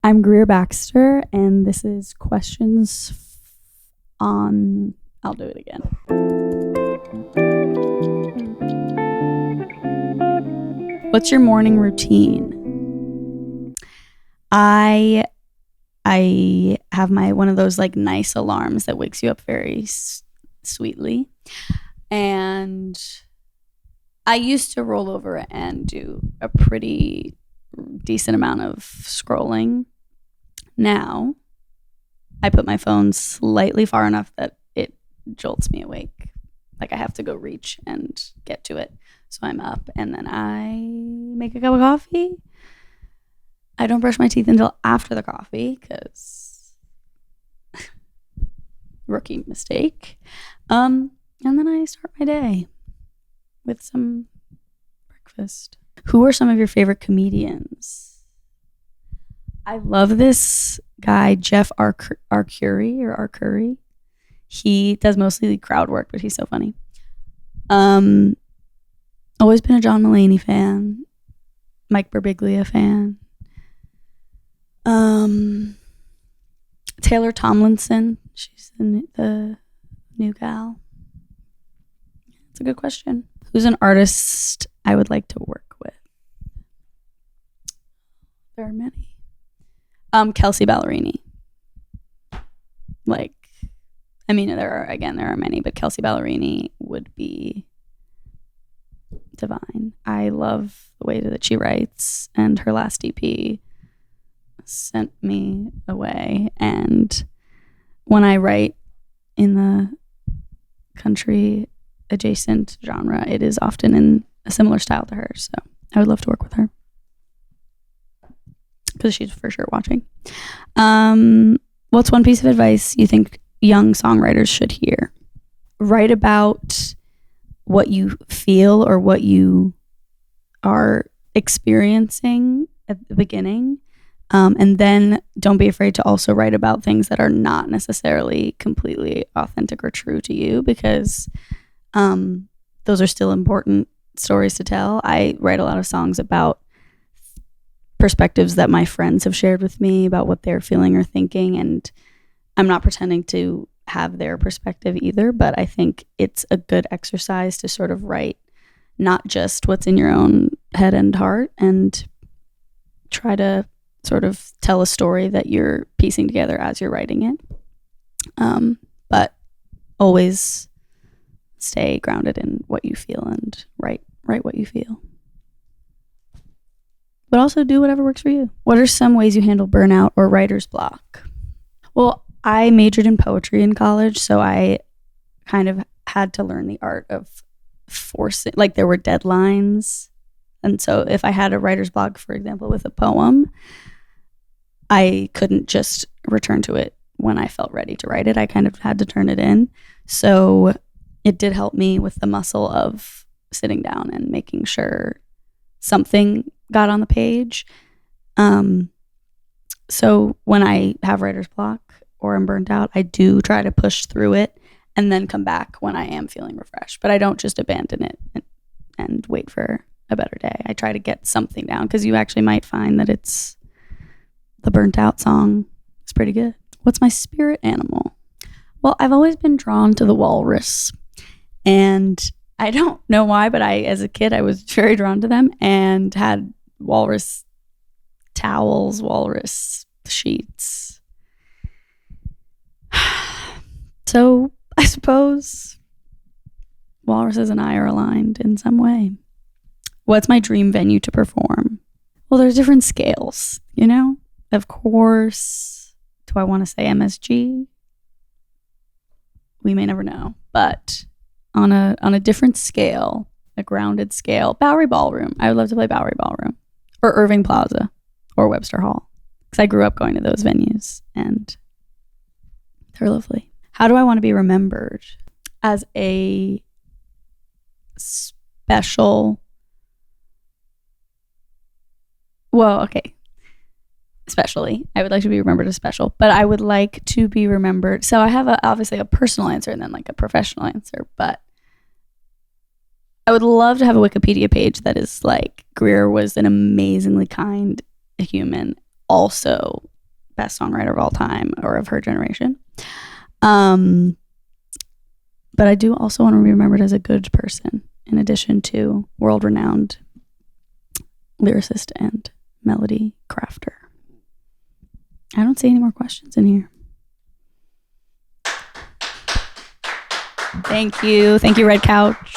I'm Greer Baxter, and this is questions on. I'll do it again. What's your morning routine? I have one of those like nice alarms that wakes you up very sweetly, and I used to roll over and do a pretty decent amount of scrolling. Now I put my phone slightly far enough that it jolts me awake. Like I have to go reach and get to it. So I'm up and then I make a cup of coffee. I don't brush my teeth until after the coffee because rookie mistake. And then I start my day with some breakfast. Who are some of your favorite comedians? I love this guy, Jeff Arcuri. He does mostly crowd work, but he's so funny. Always been a John Mulaney fan. Mike Birbiglia fan. Taylor Tomlinson. She's the new gal. It's a good question. Who's an artist I would like to work with? There are many. Kelsey Ballerini. There are many, but Kelsey Ballerini would be divine. I love the way that she writes, and her last EP sent me away. And when I write in the country adjacent genre, it is often in a similar style to her. So I would love to work with her because she's for sure watching. What's one piece of advice you think young songwriters should hear? Write about what you feel or what you are experiencing at the beginning. And then don't be afraid to also write about things that are not necessarily completely authentic or true to you, because those are still important stories to tell. I write a lot of songs about perspectives that my friends have shared with me about what they're feeling or thinking, and I'm not pretending to have their perspective either, but I think it's a good exercise to sort of write not just what's in your own head and heart, and try to sort of tell a story that you're piecing together as you're writing it. But always stay grounded in what you feel and write what you feel. But also do whatever works for you. What are some ways you handle burnout or writer's block? Well, I majored in poetry in college, so I kind of had to learn the art of forcing, like there were deadlines. And so if I had a writer's block, for example, with a poem, I couldn't just return to it when I felt ready to write it. I kind of had to turn it in. So it did help me with the muscle of sitting down and making sure something got on the page. So when I have writer's block or I'm burnt out, I do try to push through it and then come back when I am feeling refreshed. But I don't just abandon it and wait for a better day. I try to get something down, because you actually might find that it's the burnt out song is pretty good. What's my spirit animal? Well, I've always been drawn to the walrus, and I don't know why, but as a kid, I was very drawn to them and had walrus towels, walrus sheets. So I suppose walruses and I are aligned in some way. What's my dream venue to perform? Well, there's different scales, you know? Of course, do I want to say MSG? We may never know, but on a different scale, a grounded scale, Bowery Ballroom. I would love to play Bowery Ballroom or Irving Plaza or Webster Hall, because I grew up going to those venues and they're lovely. How do I want to be remembered? As a special, especially, I would like to be remembered as special, but I would like to be remembered. So I have obviously a personal answer and then like a professional answer, but I would love to have a Wikipedia page that is like, Greer was an amazingly kind human also best songwriter of all time or of her generation. But I do also want to be remembered as a good person, in addition to world-renowned lyricist and melody crafter. I don't see any more questions in here. Thank you. Thank you, Red Couch.